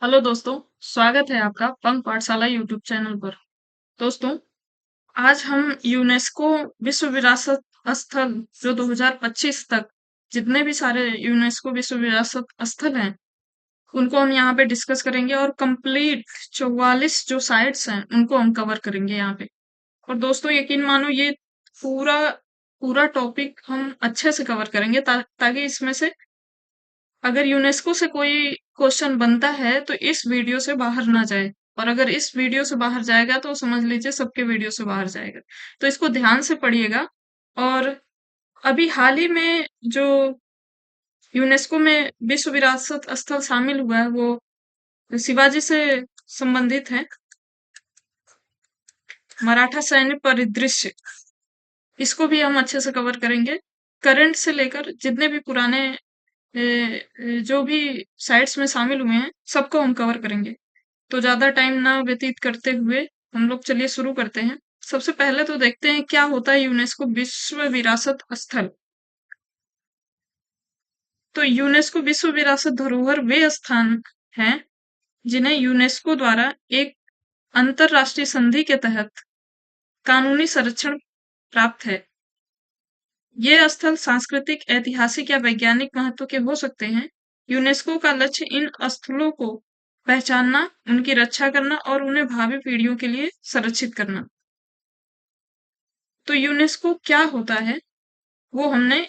Hello दोस्तों, स्वागत है आपका पंख पाठशाला यूट्यूब चैनल पर। दोस्तों, आज हम यूनेस्को विश्व विरासत स्थल जो 2025 तक जितने भी सारे यूनेस्को विश्व विरासत स्थल हैं, उनको हम यहाँ पे डिस्कस करेंगे और कंप्लीट 44 जो साइट्स हैं, उनको हम कवर करेंगे यहाँ पे। और दोस्तों यकीन मानो ये पूरा पूरा टॉपिक हम अच्छे से कवर करेंगे ताकि इसमें से अगर यूनेस्को से कोई क्वेश्चन बनता है तो इस वीडियो से बाहर ना जाए। और अगर इस वीडियो से बाहर जाएगा तो समझ लीजिए सबके वीडियो से बाहर जाएगा। तो इसको ध्यान से पढ़िएगा। और अभी हाल ही में जो यूनेस्को में विश्व विरासत स्थल शामिल हुआ है वो शिवाजी से संबंधित है। मराठा सैन्य परिदृश्य, इसको भी हम अच्छे से कवर करेंगे। करंट से लेकर जितने भी पुराने जो भी साइट्स में शामिल हुए हैं सबको हम कवर करेंगे। तो ज्यादा टाइम ना व्यतीत करते हुए हम लोग चलिए शुरू करते हैं। सबसे पहले तो देखते हैं क्या होता है यूनेस्को विश्व विरासत स्थल। तो यूनेस्को विश्व विरासत धरोहर वे स्थान हैं जिन्हें यूनेस्को द्वारा एक अंतरराष्ट्रीय संधि के तहत कानूनी संरक्षण प्राप्त है। ये स्थल सांस्कृतिक, ऐतिहासिक या वैज्ञानिक महत्व के हो सकते हैं। यूनेस्को का लक्ष्य इन स्थलों को पहचानना, उनकी रक्षा करना और उन्हें भावी पीढ़ियों के लिए संरक्षित करना। तो यूनेस्को क्या होता है वो हमने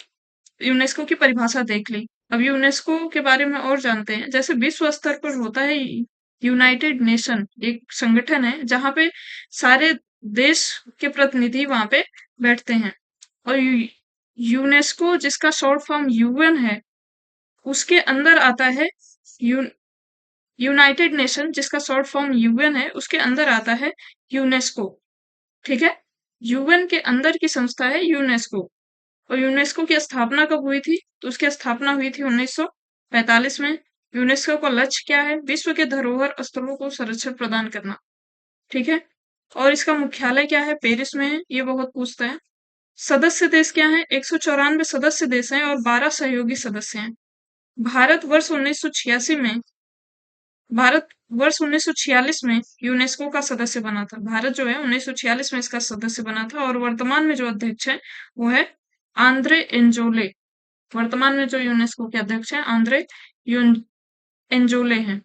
यूनेस्को की परिभाषा देख ली। अब यूनेस्को के बारे में और जानते हैं। जैसे विश्व स्तर पर होता है यूनाइटेड नेशन, एक संगठन है जहां पे सारे देश के प्रतिनिधि वहां पे बैठते हैं। और यूनेस्को जिसका शॉर्ट फॉर्म यूएन है, उसके अंदर आता है यू, यूनाइटेड नेशन जिसका शॉर्ट फॉर्म यूएन है, उसके अंदर आता है यूनेस्को। ठीक है, यूएन के अंदर की संस्था है यूनेस्को। और यूनेस्को की स्थापना कब हुई थी? तो उसकी स्थापना हुई थी 1945 में। यूनेस्को का लक्ष्य क्या है? विश्व के धरोहर स्थलों को संरक्षण प्रदान करना। ठीक है, और इसका मुख्यालय क्या है? पेरिस में है। ये बहुत पूछता है। सदस्य देश क्या है? 194 सदस्य देश हैं और 12 सहयोगी सदस्य हैं। भारत वर्ष 1986 में भारत वर्ष 1946 में यूनेस्को का सदस्य बना था। भारत जो है 1946 में इसका सदस्य बना था। और वर्तमान में जो अध्यक्ष है वो है आंद्रे एंजोले। वर्तमान में जो यूनेस्को के अध्यक्ष हैं आंद्रे एंजोले हैं।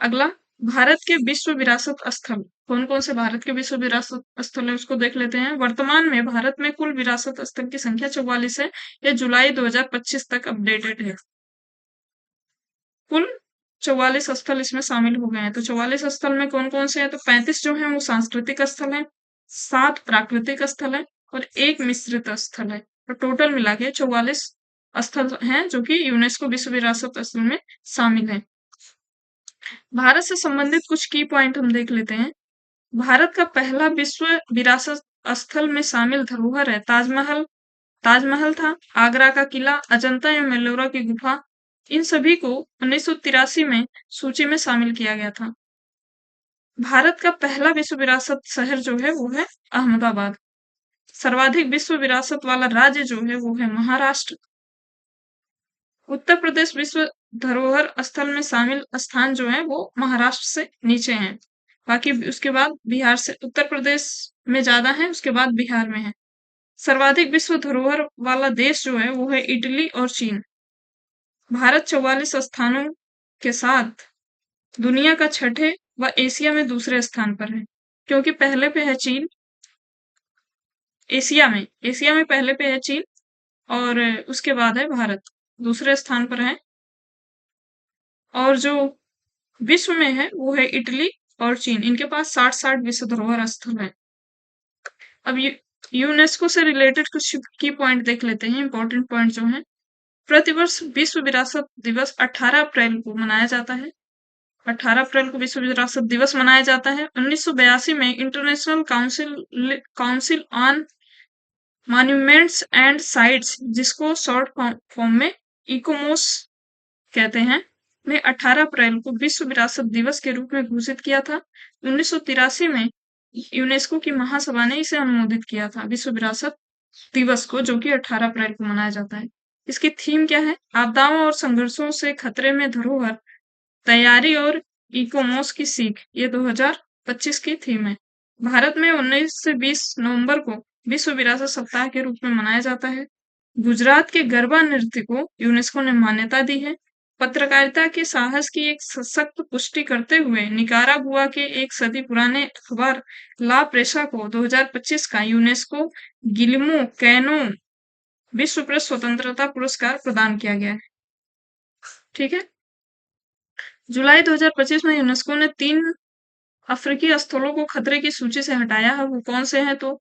अगला, भारत के विश्व विरासत स्थल कौन कौन से भारत के विश्व विरासत स्थल है उसको देख लेते हैं। वर्तमान में भारत में कुल विरासत स्थल की संख्या 44 है। यह जुलाई 2025 तक अपडेटेड है। कुल 44 स्थल इसमें शामिल हो गए हैं। तो 44 स्थल में कौन कौन से हैं? तो 35 जो है वो सांस्कृतिक स्थल है, 7 प्राकृतिक स्थल है और 1 मिश्रित स्थल है। तो टोटल मिला के 44 स्थल हैं जो कि यूनेस्को विश्व विरासत स्थल में शामिल है। भारत से संबंधित कुछ की पॉइंट हम देख लेते हैं। भारत का पहला विश्व विरासत स्थल में शामिल धरोहर है ताजमहल। ताजमहल था, आगरा का किला, अजंता एवं एलोरा की गुफा। इन सभी को 1983 में सूची में शामिल किया गया था। भारत का पहला विश्व विरासत शहर जो है वो है अहमदाबाद। सर्वाधिक विश्व विरासत वाला राज्य जो है वो है महाराष्ट्र। उत्तर प्रदेश विश्व धरोहर स्थल में शामिल स्थान जो है वो महाराष्ट्र से नीचे हैं। बाकी उसके बाद बिहार से, उत्तर प्रदेश में ज्यादा है, उसके बाद बिहार में है। सर्वाधिक विश्व धरोहर वाला देश जो है वो है इटली और चीन। भारत 44 स्थानों के साथ दुनिया का छठे व एशिया में दूसरे स्थान पर है। क्योंकि पहले पे है चीन, एशिया में पहले पे है चीन और उसके बाद है भारत, दूसरे स्थान पर है। और जो विश्व में है वो है इटली और चीन। इनके पास 60-60 विश्व धरोहर स्थल है। अब यूनेस्को से रिलेटेड कुछ की पॉइंट देख लेते हैं, इंपॉर्टेंट पॉइंट जो है। प्रतिवर्ष विश्व विरासत दिवस 18 अप्रैल को मनाया जाता है। 18 अप्रैल को विश्व विरासत दिवस मनाया जाता है। 1982 में international council on monuments and sites, जिसको शॉर्ट फॉर्म में इकोमोस कहते हैं, ने 18 अप्रैल को विश्व विरासत दिवस के रूप में घोषित किया था। 1983 में यूनेस्को की महासभा ने इसे अनुमोदित किया था, विश्व विरासत दिवस को, जो कि 18 अप्रैल को मनाया जाता है। इसकी थीम क्या है? आपदाओं और संघर्षों से खतरे में धरोहर तैयारी और इकोमॉस की सीख, ये 2025 की थीम है। भारत में 19 से 20 नवंबर को विश्व विरासत सप्ताह के रूप में मनाया जाता है। गुजरात के गरबा नृत्य को यूनेस्को ने मान्यता दी है। पत्रकारिता के साहस की एक सशक्त पुष्टि करते हुए निकारागुआ के एक सदी पुराने अखबार ला प्रेसा को 2025 का यूनेस्को गिल्मो कैनो विश्व प्रेस स्वतंत्रता पुरस्कार प्रदान किया गया है। ठीक है। जुलाई 2025 में यूनेस्को ने 3 अफ्रीकी स्थलों को खतरे की सूची से हटाया है। वो कौन से हैं? तो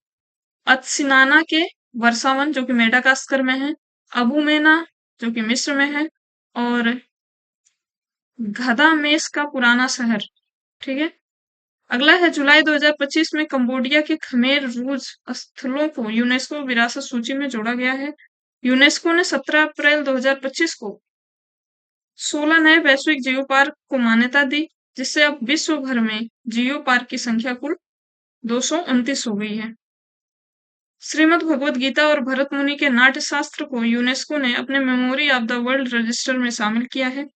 अत्सिनाना के वर्षावन जो कि मेडागास्कर में है, अबूमेना जो कि मिस्र में है, और घदामेस का पुराना शहर। ठीक है। अगला है जुलाई 2025 में कंबोडिया के खमेर रूज स्थलों को यूनेस्को विरासत सूची में जोड़ा गया है। यूनेस्को ने 17 अप्रैल 2025 को 16 नए वैश्विक जियो पार्क को मान्यता दी, जिससे अब विश्व भर में जियो पार्क की संख्या कुल 229 हो गई है। श्रीमद् भगवत गीता और भरत मुनि के नाट्य शास्त्र को यूनेस्को ने अपने memory of the world register में शामिल किया है।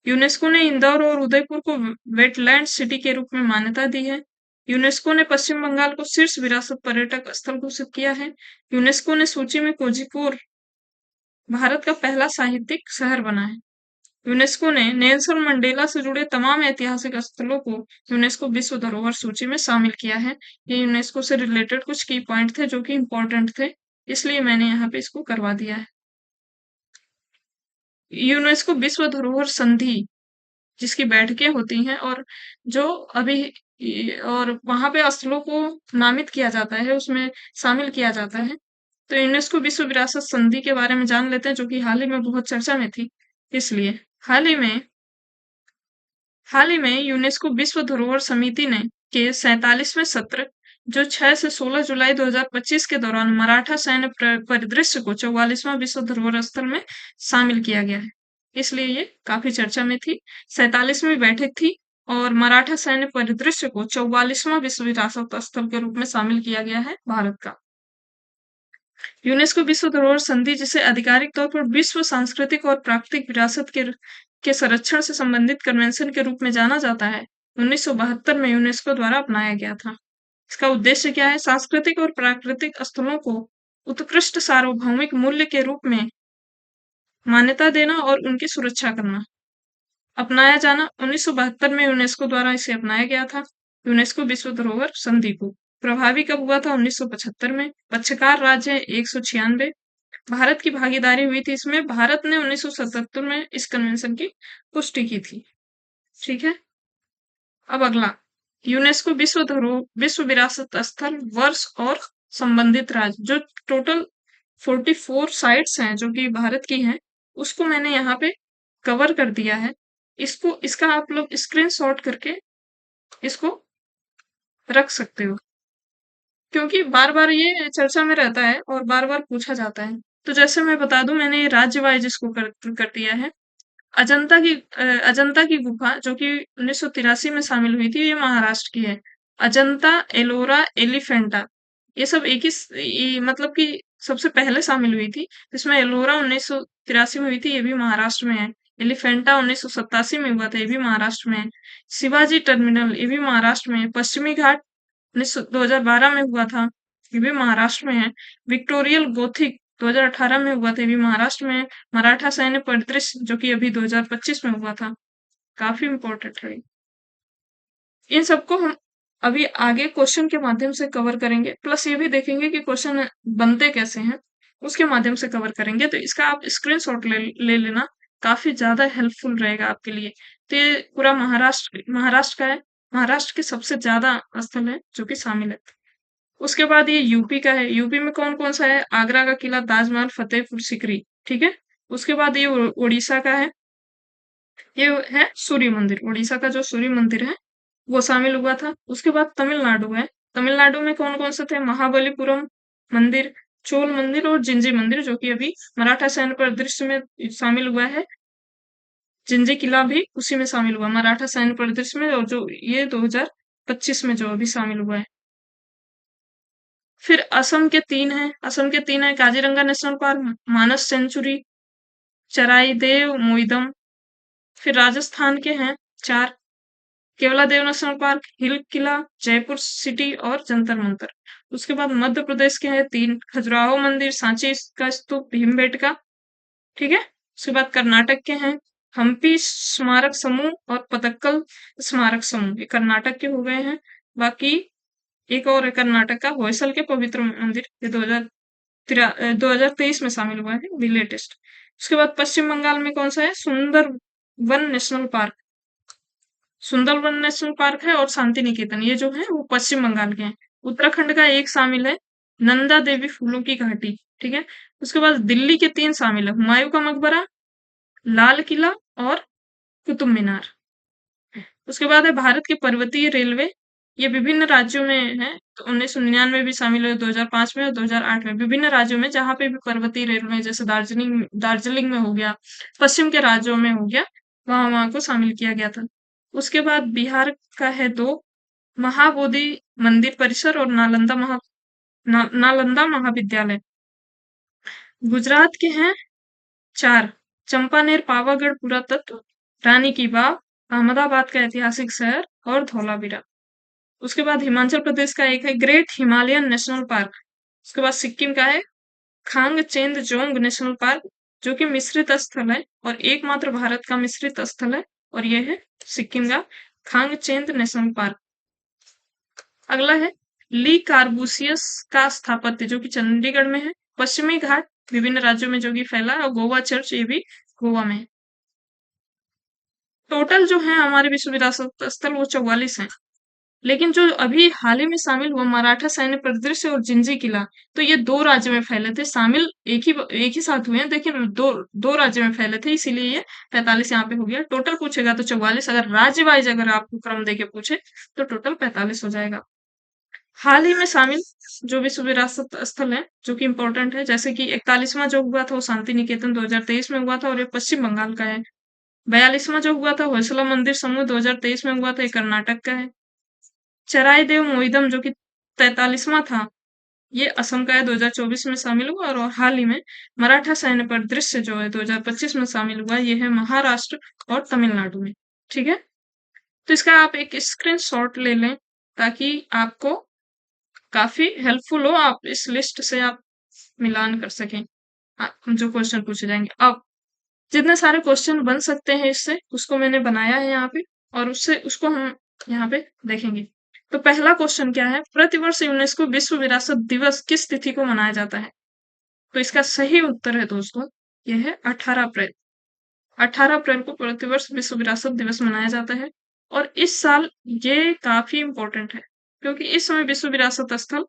यूनेस्को ने इंदौर और उदयपुर को वेटलैंड सिटी के रूप में मान्यता दी है। यूनेस्को ने पश्चिम बंगाल को शीर्ष विरासत पर्यटक स्थल घोषित किया है। यूनेस्को ने सूची में कोझिकोड भारत का पहला साहित्यिक शहर बना है। यूनेस्को ने नेल्सन मंडेला से जुड़े तमाम ऐतिहासिक स्थलों को यूनेस्को विश्व धरोहर सूची में शामिल किया है। ये यूनेस्को से रिलेटेड कुछ की पॉइंट थे जो कि इंपॉर्टेंट थे, इसलिए मैंने यहाँ पे इसको करवा दिया है। यूनेस्को विश्व धरोहर संधि जिसकी बैठकें होती हैं और जो अभी और वहां पे स्थलों को नामित किया जाता है, उसमें शामिल किया जाता है। तो यूनेस्को विश्व विरासत संधि के बारे में जान लेते हैं, जो कि हाल ही में बहुत चर्चा में थी। इसलिए हाल ही में यूनेस्को विश्व धरोहर समिति ने के 47वें सत्र जो 6 से 16 जुलाई 2025 के दौरान मराठा सैन्य परिदृश्य को 44वां विश्व धरोहर स्थल में शामिल किया गया है, इसलिए ये काफी चर्चा में थी। 47वीं बैठक थी और मराठा सैन्य परिदृश्य को 44वां विश्व विरासत स्थल के रूप में शामिल किया गया है भारत का। यूनेस्को विश्व धरोहर संधि, जिसे आधिकारिक तौर पर विश्व सांस्कृतिक और प्राकृतिक विरासत के संरक्षण से संबंधित कन्वेंशन के रूप में जाना जाता है, 1972 में यूनेस्को द्वारा अपनाया गया था। इसका उद्देश्य क्या है? सांस्कृतिक और प्राकृतिक स्थलों को उत्कृष्ट सार्वभौमिक मूल्य के रूप में मान्यता देना और उनकी सुरक्षा करना। अपनाया जाना 1972 में यूनेस्को द्वारा इसे अपनाया गया था। यूनेस्को विश्व धरोहर संधि को प्रभावी कब हुआ था? 1975 में। पक्षकार राज्य है 196। भारत की भागीदारी हुई थी इसमें। भारत ने 1977 में इस कन्वेंशन की पुष्टि की थी। ठीक है। अब अगला, यूनेस्को विश्व विरासत स्थल वर्ष और संबंधित राज्य, जो टोटल 44 साइट्स हैं जो कि भारत की हैं, उसको मैंने यहाँ पे कवर कर दिया है। इसका आप लोग स्क्रीनशॉट करके इसको रख सकते हो, क्योंकि बार बार ये चर्चा में रहता है और बार बार पूछा जाता है। तो जैसे मैं बता दूं, मैंने ये राज्य वाइज इसको कर दिया है। अजंता की गुफा जो कि 1983 में शामिल हुई थी, ये महाराष्ट्र की है। अजंता, एलोरा, एलिफेंटा, ये सब एक ही मतलब कि सबसे पहले शामिल हुई थी। इसमें एलोरा 1983 में हुई थी, ये भी महाराष्ट्र में है। एलिफेंटा 1987 में हुआ था, ये भी महाराष्ट्र में है। शिवाजी टर्मिनल, ये भी महाराष्ट्र में है। पश्चिमी घाट 2012 में हुआ था, ये भी महाराष्ट्र में है। विक्टोरियल गोथिक 2018 में हुआ था, ये भी महाराष्ट्र में है। मराठा सैन्य परिदृश्य जो कि अभी 2025 में हुआ था, काफी इंपॉर्टेंट है। इन सबको हम अभी आगे क्वेश्चन के माध्यम से कवर करेंगे, प्लस ये भी देखेंगे कि क्वेश्चन बनते कैसे हैं, उसके माध्यम से कवर करेंगे। तो इसका आप स्क्रीनशॉट ले लेना, काफी ज्यादा हेल्पफुल रहेगा आपके लिए। तो ये पूरा महाराष्ट्र का है। महाराष्ट्र के सबसे ज्यादा स्थल है जो कि शामिल है। उसके बाद ये यूपी का है। यूपी में कौन कौन सा है? आगरा का किला, ताजमहल, फतेहपुर सीकरी। ठीक है। उसके बाद ये उड़ीसा का है, ये है सूर्य मंदिर। उड़ीसा का जो सूर्य मंदिर है वो शामिल हुआ था। उसके बाद तमिलनाडु है। तमिलनाडु में कौन कौन से थे? महाबलीपुरम मंदिर, चोल मंदिर और जिंजी मंदिर, जो कि अभी मराठा सैन्य परिदृश्य में शामिल हुआ है। जिंजी किला भी उसी में शामिल हुआ, मराठा सैन्य परिदृश्य में, और जो ये 2025 में जो अभी शामिल हुआ है। फिर असम के 3 हैं। असम के 3 हैं, काजीरंगा नेशनल पार्क, मानस सेंचुरी, चराई देव मोइदम। फिर राजस्थान के हैं 4, केवलादेव नेशनल पार्क, हिल किला, जयपुर सिटी और जंतर मंतर। उसके बाद मध्य प्रदेश के हैं 3, खजुराहो मंदिर, सांची का स्तूप, भीमबेटका। ठीक है। उसके बाद कर्नाटक के हैं हम्पी स्मारक समूह और पतक्कल स्मारक समूह, ये कर्नाटक के हो गए हैं। बाकी एक और है कर्नाटक का होयसल के पवित्र मंदिर, ये 2023 में शामिल हुआ है, दी लेटेस्ट। उसके बाद पश्चिम बंगाल में कौन सा है, Sundarban national park. Sundarban national park है और शांति निकेतन, ये जो है वो पश्चिम बंगाल के हैं। उत्तराखंड का एक शामिल है नंदा देवी फूलों की घाटी। ठीक है। उसके बाद दिल्ली के 3 शामिल है, हुमायूं का मकबरा, लाल किला और कुतुब मीनार। उसके बाद है भारत के पर्वतीय रेलवे, ये विभिन्न राज्यों में है, तो 1999 भी शामिल है, 2005 में और 2008 में। विभिन्न राज्यों में जहां पे भी पर्वतीय रेलवे, जैसे दार्जिलिंग दार्जिलिंग में हो गया, पश्चिम के राज्यों में हो गया, वहां वहां को शामिल किया गया था। उसके बाद बिहार का है 2, महाबोधि मंदिर परिसर और नालंदा महाविद्यालय। गुजरात के हैं 4, चंपानेर, पावागढ़ पुरातत्व, रानी की बाव, अहमदाबाद का ऐतिहासिक शहर और धौलावीरा। उसके बाद हिमाचल प्रदेश का एक है ग्रेट हिमालयन नेशनल पार्क। उसके बाद सिक्किम का है खांगचेंदजोंग नेशनल पार्क, जो कि मिश्रित स्थल है और एकमात्र भारत का मिश्रित स्थल है, और यह है सिक्किम का खांगचेंद नेशनल पार्क। अगला है ली कार्बूसियस का स्थापत्य, जो कि चंडीगढ़ में है। पश्चिमी घाट विभिन्न राज्यों में जो कि फैला है, और गोवा चर्च, ये भी गोवा में है। टोटल जो है हमारे विश्व विरासत स्थल वो 44 है, लेकिन जो अभी हाल ही में शामिल हुआ मराठा सैन्य परिदृश्य और जिंजी किला, तो ये 2 राज्य में फैले थे, शामिल एक ही साथ हुए हैं, लेकिन दो राज्य में फैले थे, इसीलिए ये 45 यहाँ पे हो गया। टोटल पूछेगा तो 44, अगर राज्य वाइज अगर आपको क्रम देके पूछे तो टोटल 45 हो जाएगा। हाल ही में शामिल जो विश्व विरासत स्थल है जो कि इम्पोर्टेंट है, जैसे कि 41वां जो हुआ था वो शांति निकेतन 2023 में हुआ था, और ये पश्चिम बंगाल का है। 42वां जो हुआ था होयसला मंदिर समूह 2023 में हुआ था, ये कर्नाटक का है। चराई देव मोइदम जो कि 43वां था, ये असम का है, 2024 में शामिल हुआ, और हाल ही में मराठा सैन्य परिदृश्य जो है 2025 में शामिल हुआ, ये है महाराष्ट्र और तमिलनाडु में। ठीक है। तो इसका आप एक स्क्रीनशॉट ले लें ताकि आपको काफी हेल्पफुल हो, आप इस लिस्ट से आप मिलान कर सकें जो क्वेश्चन पूछे जाएंगे। अब जितने सारे क्वेश्चन बन सकते हैं इससे, उसको मैंने बनाया है यहाँ पे, और उसको हम यहाँ पे देखेंगे। तो पहला क्वेश्चन क्या है, प्रतिवर्ष यूनेस्को विश्व विरासत दिवस किस तिथि को मनाया जाता है? तो इसका सही उत्तर है दोस्तों, यह है 18 अप्रैल। 18 अप्रैल को प्रतिवर्ष विश्व विरासत दिवस मनाया जाता है, और इस साल ये काफी इंपॉर्टेंट है क्योंकि इस समय विश्व विरासत स्थल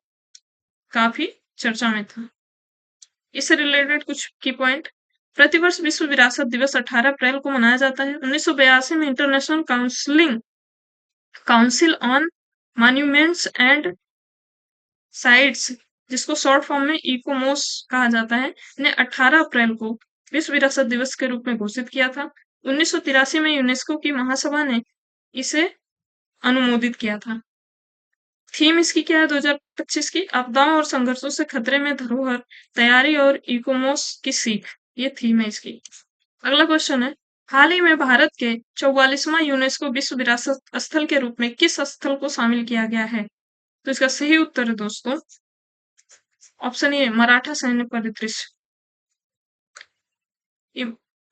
काफी चर्चा में था। इससे रिलेटेड कुछ की पॉइंट, प्रतिवर्ष विश्व विरासत दिवस 18 अप्रैल को मनाया जाता है। 1982 में international council on monuments and sites, जिसको शॉर्ट फॉर्म में इकोमोस कहा जाता है, ने 18 अप्रैल को विश्व विरासत दिवस के रूप में घोषित किया था। 1983 में यूनेस्को की महासभा ने इसे अनुमोदित किया था। थीम इसकी क्या है 2025 की, आपदाओं और संघर्षों से खतरे में धरोहर, तैयारी और इकोमोस की सीख, ये थीम है इसकी। अगला क्वेश्चन है, हाल ही में भारत के 44वां यूनेस्को विश्व विरासत स्थल के रूप में किस स्थल को शामिल किया गया है? तो इसका सही उत्तर है दोस्तों ऑप्शन ए, मराठा सैन्य परिदृश्य।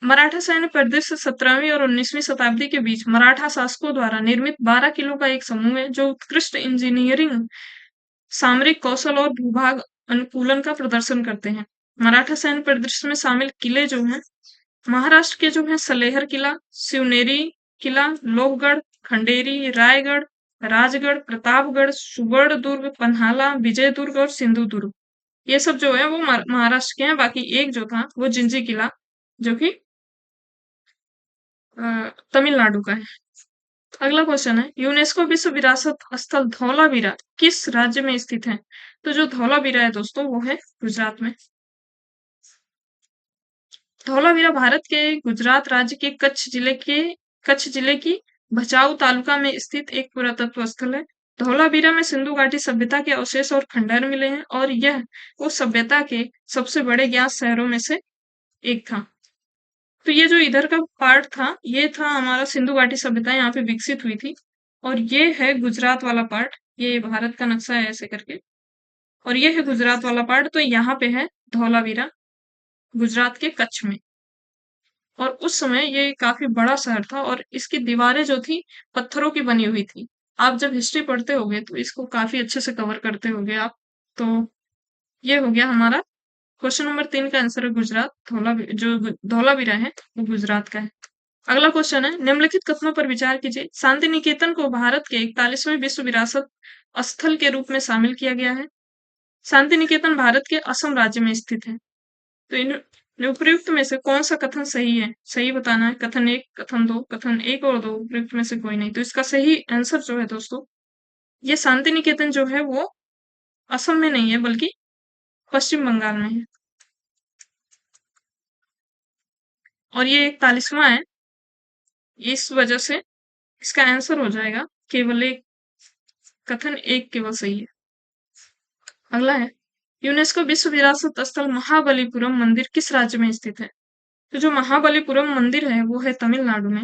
मराठा सैन्य परिदृश्य 17वीं और 19वीं शताब्दी के बीच मराठा शासकों द्वारा निर्मित 12 किलों का एक समूह है, जो उत्कृष्ट इंजीनियरिंग, सामरिक कौशल और भूभाग अनुकूलन का प्रदर्शन करते हैं। मराठा सैन्य परिदृश्य में शामिल किले जो हैं, महाराष्ट्र के जो है सलेहर किला, शिवनेरी किला, लोहगढ़, खंडेरी, रायगढ़, राजगढ़, प्रतापगढ़, सुवर्ण दुर्ग, पन्हाला, विजय दुर्ग और सिंधु दुर्ग, ये सब जो है वो महाराष्ट्र के हैं। बाकी एक जो था वो जिंजी किला, जो कि तमिलनाडु का है। अगला क्वेश्चन है, यूनेस्को विश्व विरासत स्थल धौलावीरा किस राज्य में स्थित है? तो जो धौलावीरा है दोस्तों वो है गुजरात में। धौलावीरा भारत के गुजरात राज्य के कच्छ जिले की भचाऊ तालुका में स्थित एक पुरातत्व स्थल है। धौलावीरा में सिंधु घाटी सभ्यता के अवशेष और खंडहर मिले हैं, और यह उस सभ्यता के सबसे बड़े ज्ञात शहरों में से एक था। तो ये जो इधर का पार्ट था, ये था हमारा सिंधु घाटी सभ्यता यहाँ पे विकसित हुई थी। और ये है गुजरात वाला पार्ट, ये भारत का नक्शा है ऐसे करके। और ये है गुजरात वाला पार्ट, तो यहाँ पे है धौलावीरा, गुजरात के कच्छ में। और उस समय ये काफी बड़ा शहर था और इसकी दीवारें जो थी पत्थरों की बनी हुई थी। आप जब हिस्ट्री पढ़ते होगे तो इसको काफी अच्छे से कवर करते होगे आप। तो ये हो गया हमारा क्वेश्चन नंबर 3 का आंसर है गुजरात। धौलावीरा है वो गुजरात का है। अगला क्वेश्चन है, निम्नलिखित कथनों पर विचार कीजिए। शांति निकेतन को भारत के 41वें विश्व विरासत स्थल के रूप में शामिल किया गया है। शांति निकेतन भारत के असम राज्य में स्थित है। तो इन उपयुक्त में से कौन सा कथन सही है? सही बताना है। कथन 1, कथन 2, कथन 1 और 2 उपयुक्त में से कोई नहीं। तो इसका सही आंसर जो है दोस्तों, ये शांति निकेतन जो है वो असम में नहीं है बल्कि पश्चिम बंगाल में है। और ये 41वां है, इस वजह से इसका आंसर हो जाएगा केवल एक, कथन 1 केवल सही है। अगला है, यूनेस्को विश्व विरासत स्थल महाबलीपुरम मंदिर किस राज्य में स्थित है? तो जो महाबलीपुरम मंदिर है वो है तमिलनाडु में।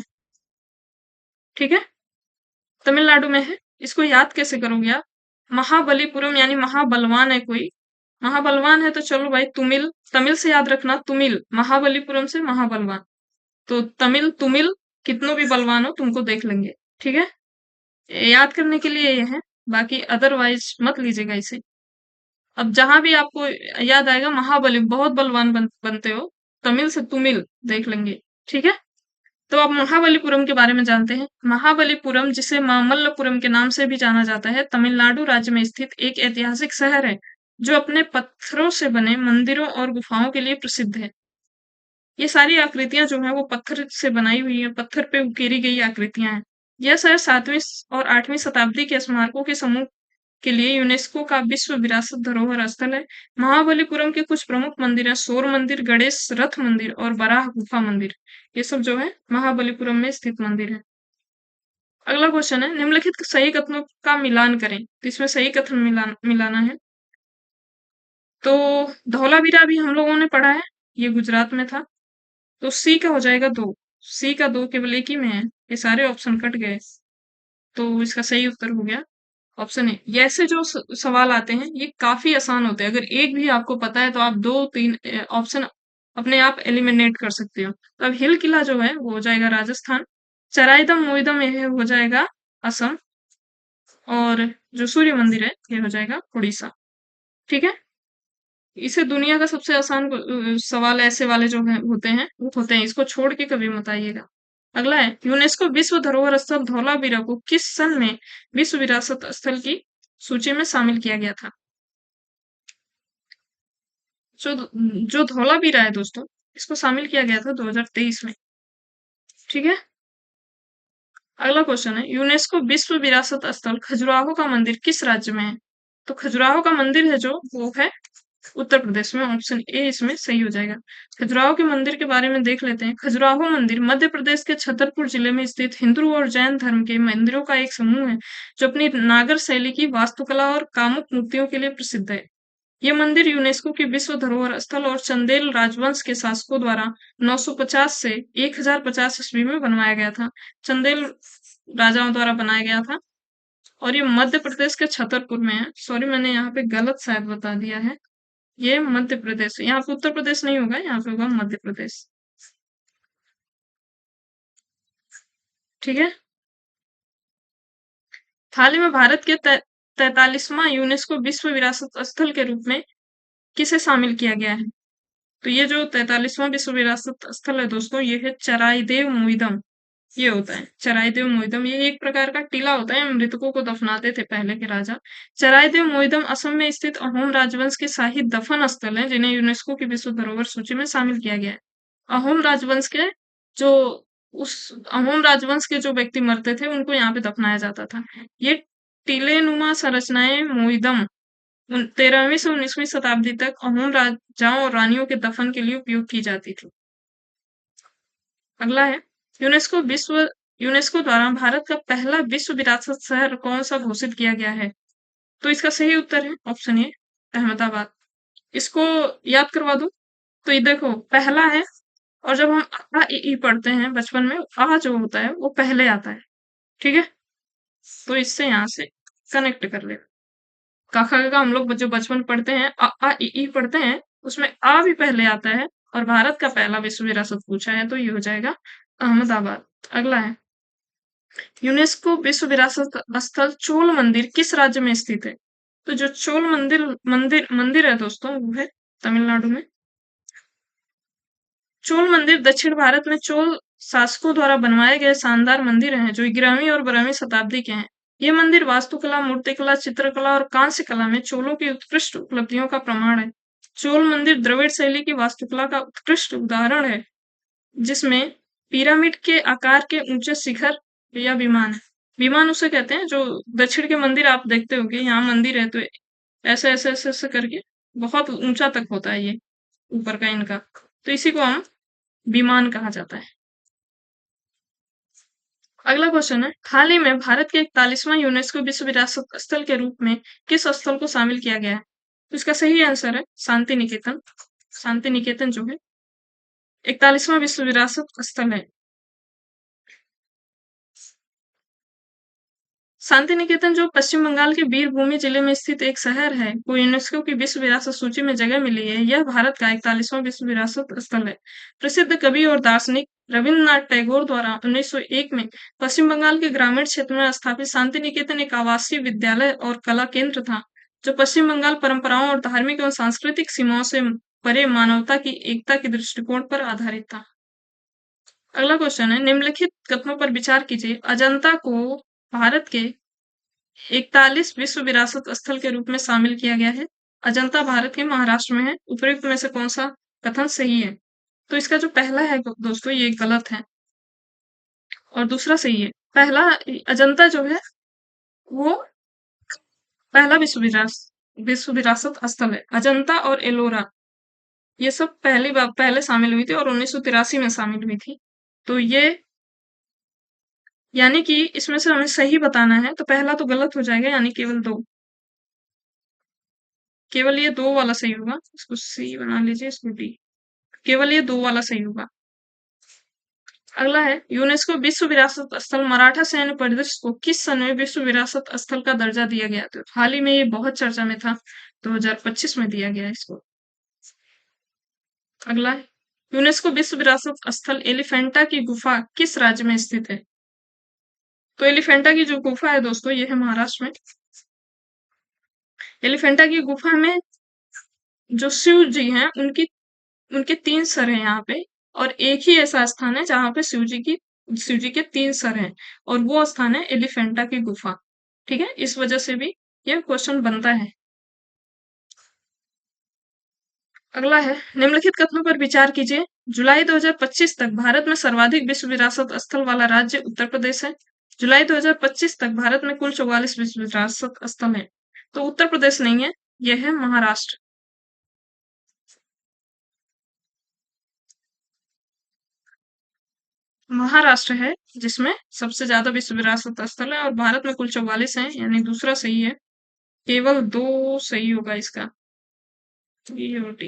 ठीक है, तमिलनाडु में है। इसको याद कैसे करोगे आप? महाबलीपुरम यानी महाबलवान है कोई, महाबलवान है तो चलो भाई तुमिल, तमिल से याद रखना, तुमिल, महाबलीपुरम से महाबलवान। तो तमिल तुमिल, कितनों भी बलवान हो तुमको देख लेंगे। ठीक है, याद करने के लिए ये है, बाकी अदरवाइज मत लीजिएगा इसे। अब जहां भी आपको याद आएगा महाबली, बहुत बलवान बनते हो, तमिल से तुमिल देख लेंगे। ठीक है, तो अब महाबलीपुरम के बारे में जानते हैं। महाबलीपुरम, जिसे मामल्लपुरम के नाम से भी जाना जाता है, तमिलनाडु राज्य में स्थित एक ऐतिहासिक शहर है जो अपने पत्थरों से बने मंदिरों और गुफाओं के लिए प्रसिद्ध है। ये सारी आकृतियां जो हैं वो पत्थर से बनाई हुई हैं, पत्थर पे उकेरी गई आकृतियां हैं। यह शहर 7वीं और 8वीं शताब्दी के स्मारकों के समूह के लिए यूनेस्को का विश्व विरासत धरोहर स्थल है। महाबलीपुरम के कुछ प्रमुख मंदिर हैं, सौर मंदिर, गणेश रथ मंदिर और बराह गुफा मंदिर। ये सब जो है महाबलीपुरम में स्थित मंदिर है। अगला क्वेश्चन है, निम्नलिखित सही कथनों का मिलान करें। तो इसमें सही कथन मिलाना है। तो धौलावीरा भी हम लोगों ने पढ़ा है, ये गुजरात में था। तो सी का हो जाएगा 2, सी का 2 केवल एक ही में है, ये सारे ऑप्शन कट गए। तो इसका सही उत्तर हो गया ऑप्शन ए। ये ऐसे जो सवाल आते हैं ये काफी आसान होते हैं, अगर एक भी आपको पता है तो आप 2-3 ऑप्शन अपने आप एलिमिनेट कर सकते हो। तो अब हिल किला जो है वो हो जाएगा राजस्थान, चराइदम मोइदम ये हो जाएगा असम, और जो सूर्य मंदिर है ये हो जाएगा उड़ीसा। ठीक है, इसे दुनिया का सबसे आसान सवाल ऐसे वाले जो है होते हैं वो होते हैं, इसको छोड़ के कभी मत आइएगा। अगला है, यूनेस्को विश्व धरोहर स्थल धौलावीरा को किस सन में विश्व विरासत स्थल की सूची में शामिल किया गया था? जो जो धौलावीरा है दोस्तों, इसको शामिल किया गया था 2023 में। ठीक है, अगला क्वेश्चन है, यूनेस्को विश्व विरासत स्थल खजुराहो का मंदिर किस राज्य में है? तो खजुराहो का मंदिर है जो वो है उत्तर प्रदेश में, ऑप्शन ए इसमें सही हो जाएगा। खजुराहो के मंदिर के बारे में देख लेते हैं। खजुराहो मंदिर मध्य प्रदेश के छतरपुर जिले में स्थित हिंदू और जैन धर्म के मंदिरों का एक समूह है जो अपनी नागर शैली की वास्तुकला और कामुक मूर्तियों के लिए प्रसिद्ध है। ये मंदिर यूनेस्को के विश्व धरोहर स्थल और चंदेल राजवंश के शासकों द्वारा 950 से 1050 ईस्वी में बनवाया गया था। चंदेल राजाओं द्वारा बनाया गया था और ये मध्य प्रदेश के छतरपुर में है। सॉरी, मैंने यहाँ पे गलत शायद बता दिया है, ये मध्य प्रदेश है, यहाँ पे उत्तर प्रदेश नहीं होगा, यहाँ पे होगा मध्य प्रदेश। ठीक है, हाल ही में भारत के 43वां यूनेस्को विश्व विरासत स्थल के रूप में किसे शामिल किया गया है? तो ये जो 43वां विश्व विरासत स्थल है दोस्तों, ये है चराइदेव मोइदम। ये होता है चराइदेव मोइदम, ये एक प्रकार का टीला होता है, मृतकों को दफनाते थे पहले के राजा। चराइदेव मोइदम असम में स्थित अहोम राजवंश के शाही दफन स्थल है जिन्हें यूनेस्को की विश्व धरोहर सूची में शामिल किया गया है। अहोम राजवंश के जो उस अहोम राजवंश के जो व्यक्ति मरते थे उनको यहाँ पे दफनाया जाता था। ये टीले नुमा संरचनाएं मोइदम 13वीं से 19वीं शताब्दी तक अहोम राजाओं और रानियों के दफन के लिए उपयोग की जाती थी। अगला है, यूनेस्को द्वारा भारत का पहला विश्व विरासत शहर कौन सा घोषित किया गया है? तो इसका सही उत्तर है ऑप्शन ए, अहमदाबाद। इसको याद करवा दूं, तो ये देखो, पहला है और जब हम आ इ ई पढ़ते हैं बचपन में, आ जो होता है वो पहले आता है। ठीक है, तो इससे यहाँ से कनेक्ट कर ले। क ख ग घ हम लोग जो बचपन में पढ़ते हैं, आ इ ई पढ़ते हैं, उसमें आ भी पहले आता है। और भारत का पहला विश्व विरासत पूछा है तो ये हो जाएगा अहमदाबाद। अगला है, यूनेस्को विश्व विरासत स्थल चोल मंदिर किस राज्य में स्थित है? तो जो चोल मंदिर है दोस्तों, वो है तमिलनाडु में। चोल मंदिर दक्षिण भारत में चोल शासकों द्वारा बनवाए गए शानदार मंदिर हैं जो 11वीं और 12वीं शताब्दी के हैं। ये मंदिर वास्तुकला, मूर्तिकला, चित्रकला और कांस्य कला में चोलों की उत्कृष्ट उपलब्धियों का प्रमाण है। चोल मंदिर द्रविड़ शैली की वास्तुकला का उत्कृष्ट उदाहरण है, जिसमें पिरामिड के आकार के ऊंचे शिखर या विमान है। विमान उसे कहते हैं जो दक्षिण के मंदिर आप देखते होंगे, यहाँ मंदिर है तो ऐसे ऐसे ऐसे ऐसे करके बहुत ऊंचा तक होता है ये ऊपर का इनका, तो इसी को हम विमान कहा जाता है। अगला क्वेश्चन है, हाल ही में भारत के 41वां यूनेस्को विश्व विरासत स्थल के रूप में किस स्थल को शामिल किया गया है? तो इसका सही आंसर है शांति निकेतन। शांति निकेतन जो है 41वां विश्व विरासत स्थल है। शांति निकेतन जो पश्चिम बंगाल के बीरभूमि जिले में स्थित एक शहर है, को यूनेस्को की विश्व विरासत सूची में जगह मिली है। यह भारत का 41वां विश्व विरासत स्थल है। प्रसिद्ध कवि और दार्शनिक रविन्द्रनाथ टैगोर द्वारा 1901 में पश्चिम बंगाल के ग्रामीण क्षेत्र में स्थापित शांति निकेतन एक आवासीय विद्यालय और कला केंद्र था, जो पश्चिम बंगाल परंपराओं और धार्मिक एवं सांस्कृतिक सीमाओं से परे मानवता की एकता के दृष्टिकोण पर आधारित था। अगला क्वेश्चन है, निम्नलिखित कथनों पर विचार कीजिए। अजंता को भारत के 41 विश्व विरासत स्थल के रूप में शामिल किया गया है। अजंता भारत के महाराष्ट्र में है। उपयुक्त में से कौन सा कथन सही है? तो इसका जो पहला है दोस्तों ये गलत है और दूसरा सही है। पहला अजंता जो है वो पहला विश्व विरासत स्थल है। अजंता और एलोरा ये सब पहली बार पहले शामिल हुई थी और 1983 में शामिल हुई थी। तो ये यानी कि इसमें से हमें सही बताना है, तो पहला तो गलत हो जाएगा, यानी केवल ये दो वाला सही होगा। इसको सी बना लीजिए, इसको डी। केवल ये दो वाला सही होगा। अगला है, यूनेस्को विश्व विरासत स्थल मराठा सैन्य परिदृश्य को किस सन में विश्व विरासत स्थल का दर्जा दिया गया? तो हाल ही में ये बहुत चर्चा में था, 2025 में दिया गया इसको। अगला है, यूनेस्को विश्व विरासत स्थल एलिफेंटा की गुफा किस राज्य में स्थित है? तो एलिफेंटा की जो गुफा है दोस्तों, ये है महाराष्ट्र में। एलिफेंटा की गुफा में जो शिव जी हैं उनके 3 सर हैं यहाँ पे, और एक ही ऐसा स्थान है जहाँ पे शिव जी के 3 सर हैं, और वो स्थान है एलिफेंटा की गुफा। ठीक है, इस वजह से भी ये क्वेश्चन बनता है। अगला है, निम्नलिखित कथनों पर विचार कीजिए। जुलाई 2025 तक भारत में सर्वाधिक विश्व विरासत स्थल वाला राज्य उत्तर प्रदेश है। जुलाई 2025 तक भारत में कुल 44 विश्व विरासत स्थल है। तो उत्तर प्रदेश नहीं है, यह है महाराष्ट्र। महाराष्ट्र है जिसमें सबसे ज्यादा विश्व विरासत स्थल है, और भारत में कुल 44 है, यानी दूसरा सही है। केवल दो सही होगा इसका, ये और डी।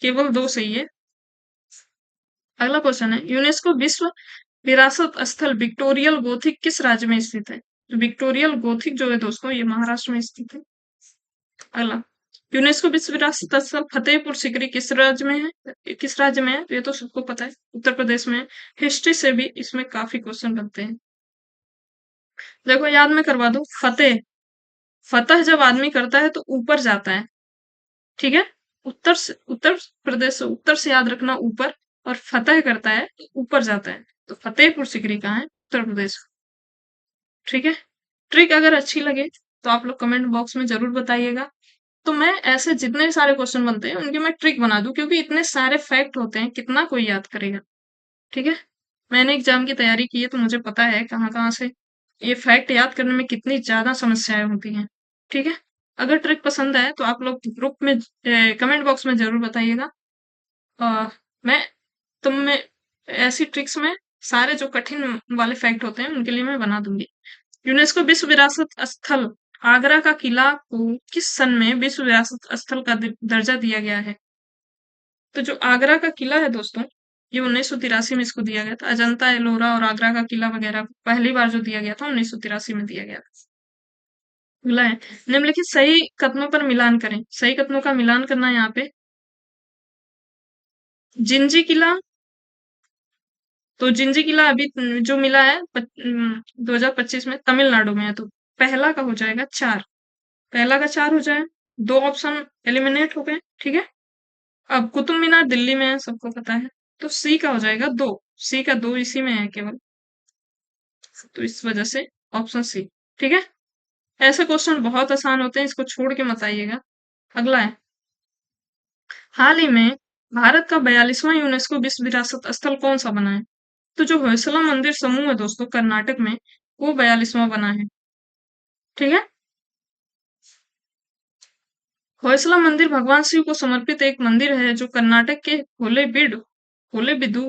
केवल दो सही है। अगला क्वेश्चन है, यूनेस्को विश्व विरासत स्थल विक्टोरियल गोथिक किस राज्य में स्थित है? तो विक्टोरियल गोथिक जो है दोस्तों, ये महाराष्ट्र में स्थित है। अगला, यूनेस्को विश्व विरासत स्थल फतेहपुर सिकरी किस राज्य में है? किस राज्य में है? तो ये तो सबको पता है, उत्तर प्रदेश में है। हिस्ट्री से भी इसमें काफी क्वेश्चन बनते हैं। देखो याद में करवा दो, फतह जब आदमी करता है तो ऊपर जाता है। ठीक है, उत्तर प्रदेश से, उत्तर से याद रखना ऊपर, और फतह करता है तो ऊपर जाता है। तो फतेहपुर सिकरी कहाँ है? उत्तर प्रदेश। ठीक है, ट्रिक अगर अच्छी लगे तो आप लोग कमेंट बॉक्स में जरूर बताइएगा। तो मैं ऐसे जितने भी सारे क्वेश्चन बनते हैं उनकी मैं ट्रिक बना दूं, क्योंकि इतने सारे फैक्ट होते हैं, कितना कोई याद करेगा। ठीक है, मैंने एग्जाम की तैयारी की है तो मुझे पता है कहाँ कहाँ से ये फैक्ट याद करने में कितनी ज्यादा समस्याएं होती हैं। ठीक है, अगर ट्रिक पसंद आए तो आप लोग ग्रुप में कमेंट बॉक्स में जरूर बताइएगा। मैं तुम में ऐसी ट्रिक्स में सारे जो कठिन वाले फैक्ट होते हैं उनके लिए मैं बना दूंगी। यूनेस्को विश्व विरासत स्थल आगरा का किला को किस सन में विश्व विरासत स्थल का दर्जा दिया गया है? तो जो आगरा का किला है दोस्तों, ये 1983 में इसको दिया गया था। अजंता, एलोरा और आगरा का किला वगैरह पहली बार जो दिया गया था 1983 में दिया गया था। अगला है, निम्नलिखित सही कथनों पर मिलान करें। सही कथनों का मिलान करना है यहाँ पे। जिंजी किला, तो जिंजी किला अभी जो मिला है 2025 में तमिलनाडु में है, तो पहला का हो जाएगा 4। पहला का 4 हो जाए, 2 ऑप्शन एलिमिनेट हो गए, ठीक है। अब कुतुब मीनार दिल्ली में है, सबको पता है, तो सी का हो जाएगा 2। सी का 2 इसी में है केवल, तो इस वजह से ऑप्शन सी, ठीक है। ऐसे क्वेश्चन बहुत आसान होते हैं, इसको छोड़ के मत आइएगा। अगला है, हाल ही में भारत का 42वां यूनेस्को विश्व विरासत स्थल कौन सा बना है? तो जो होयसला मंदिर समूह है दोस्तों कर्नाटक में, वो 42वां बना है, ठीक है। होयसला मंदिर भगवान शिव को समर्पित एक मंदिर है जो कर्नाटक के होलेबिदु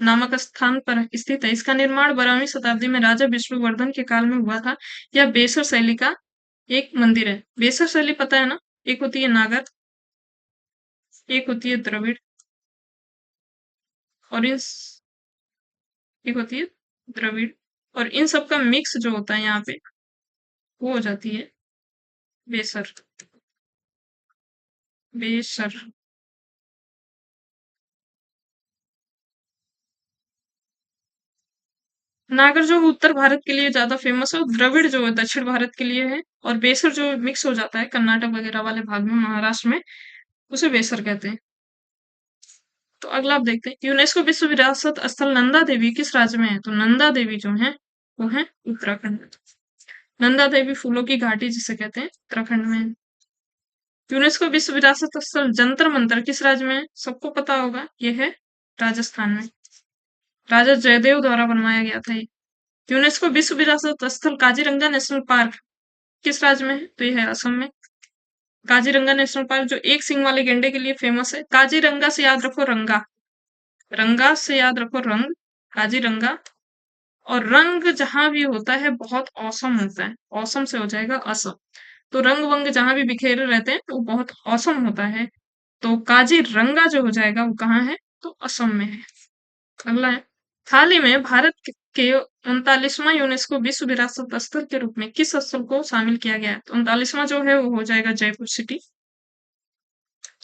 नामक स्थान पर स्थित है। इसका निर्माण 12वीं शताब्दी में राजा विष्णुवर्धन के काल में हुआ था। यह बेसर शैली का एक मंदिर है। बेसर शैली पता है ना? एक होती है नागर, एक होती है द्रविड़, और एक होती है द्रविड़, और इन सब का मिक्स जो होता है यहाँ पे, वो हो जाती है बेसर। बेसर नागर जो उत्तर भारत के लिए ज्यादा फेमस है, और द्रविड़ जो है दक्षिण भारत के लिए है, और बेसर जो मिक्स हो जाता है कर्नाटक वगैरह वाले भाग में, महाराष्ट्र में, उसे बेसर कहते हैं। तो अगला आप देखते हैं, यूनेस्को विश्व विरासत स्थल नंदा देवी किस राज्य में है? तो नंदा देवी जो है वो है उत्तराखंड में। नंदा देवी फूलों की घाटी जिसे कहते हैं, उत्तराखंड में है। यूनेस्को विश्व विरासत स्थल जंतर मंतर किस राज्य में है? सबको पता होगा, ये है राजस्थान में। राजा जयदेव द्वारा बनवाया गया था ये। यूनेस्को विश्व विरासत स्थल काजीरंगा नेशनल पार्क किस राज्य में है? तो यह है असम में। काजीरंगा नेशनल पार्क जो एक सिंग वाले गेंडे के लिए फेमस है। काजीरंगा से याद रखो रंगा, रंगा से याद रखो रंग, काजीरंगा। और रंग जहां भी होता है बहुत औसम होता है, औसम से हो जाएगा असम। तो रंग वंग जहां भी बिखेरे रहते हैं तो वो बहुत औसम होता है। तो काजीरंगा जो हो जाएगा वो कहाँ है? तो असम में है। अगला है, हाल ही में भारत के 39वां यूनेस्को विश्व विरासत स्थल के रूप में किस स्थल को शामिल किया गया है? तो 39वां जो है वो हो जाएगा जयपुर सिटी।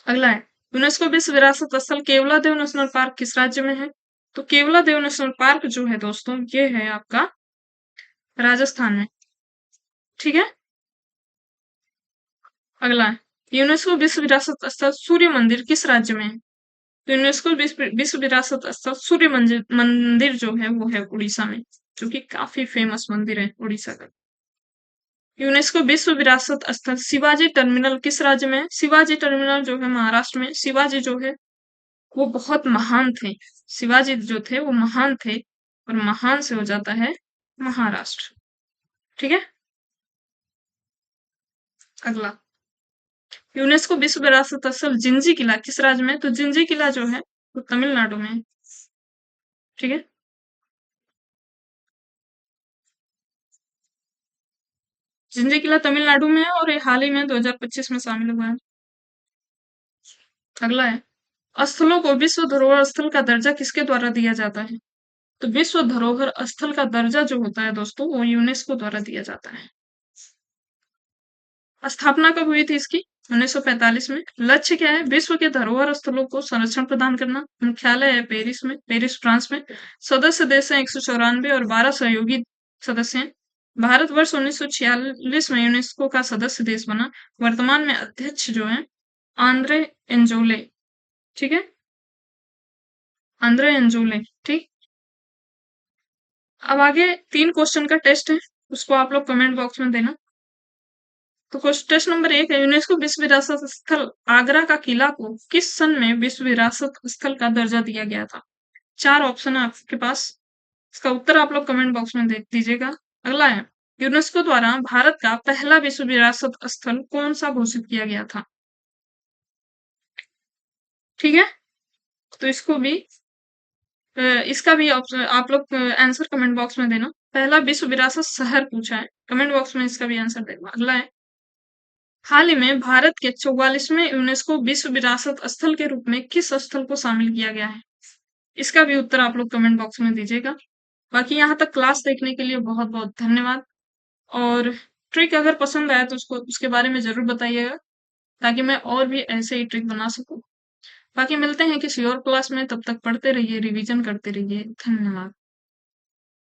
अगला है, यूनेस्को विश्व विरासत स्थल केवला देव नेशनल पार्क किस राज्य में है? तो केवला देव नेशनल पार्क जो है दोस्तों ये है आपका राजस्थान में, ठीक है। अगला है, यूनेस्को विश्व विरासत स्थल सूर्य मंदिर किस राज्य में है? तो यूनेस्को विश्व विरासत स्थल सूर्य मंदिर जो है वो है उड़ीसा में, जो कि काफी फेमस मंदिर है उड़ीसा का। यूनेस्को विश्व विरासत स्थल शिवाजी टर्मिनल किस राज्य में है? शिवाजी टर्मिनल जो है महाराष्ट्र में। शिवाजी जो है वो बहुत महान थे, शिवाजी जो थे वो महान थे, और महान से हो जाता है महाराष्ट्र, ठीक है। अगला, यूनेस्को विश्व विरासत स्थल जिंजी किला किस राज्य में? तो जिंजी किला जो है वो तमिलनाडु में है, ठीक है। जिंजी किला तमिलनाडु में है और ये हाल ही में 2025 में शामिल हुआ है। अगला है, स्थलों को विश्व धरोहर स्थल का दर्जा किसके द्वारा दिया जाता है? तो विश्व धरोहर स्थल का दर्जा जो होता है दोस्तों वो यूनेस्को द्वारा दिया जाता है। स्थापना कब हुई थी इसकी? 1945 में। लक्ष्य क्या है? विश्व के धरोहर स्थलों को संरक्षण प्रदान करना। मुख्यालय है पेरिस में, पेरिस फ्रांस में। सदस्य देश है 194 और 12 सहयोगी सदस्य हैं। भारतवर्ष 1946 में यूनेस्को का सदस्य देश बना। वर्तमान में अध्यक्ष जो है आंद्रे एंजोले, ठीक है, आंद्रे एंजोले, ठीक। अब आगे 3 क्वेश्चन का टेस्ट है, उसको आप लोग कमेंट बॉक्स में देना। तो क्वेश्चन नंबर 1 है, यूनेस्को विश्व विरासत स्थल आगरा का किला को किस सन में विश्व विरासत स्थल का दर्जा दिया गया था? 4 ऑप्शन है आपके पास, इसका उत्तर आप लोग कमेंट बॉक्स में देख दीजिएगा। अगला है, यूनेस्को द्वारा भारत का पहला विश्व विरासत स्थल कौन सा घोषित किया गया था? ठीक है, तो इसका भी ऑप्शन आप लोग आंसर कमेंट बॉक्स में देना। पहला विश्व विरासत शहर पूछा है, कमेंट बॉक्स में इसका भी आंसर देना। अगला है, हाल ही में भारत के 44वें यूनेस्को विश्व विरासत स्थल के रूप में किस स्थल को शामिल किया गया है? इसका भी उत्तर आप लोग कमेंट बॉक्स में दीजिएगा। बाकी यहाँ तक क्लास देखने के लिए बहुत-बहुत धन्यवाद। और ट्रिक अगर पसंद आया तो उसको उसके बारे में ज़रूर बताइएगा, ताकि मैं और भी ऐसे ही ट्रिक बना सकूँ। बाकी मिलते हैं किसी और क्लास में, तब तक पढ़ते रहिए, रिवीजन करते रहिए। धन्यवाद।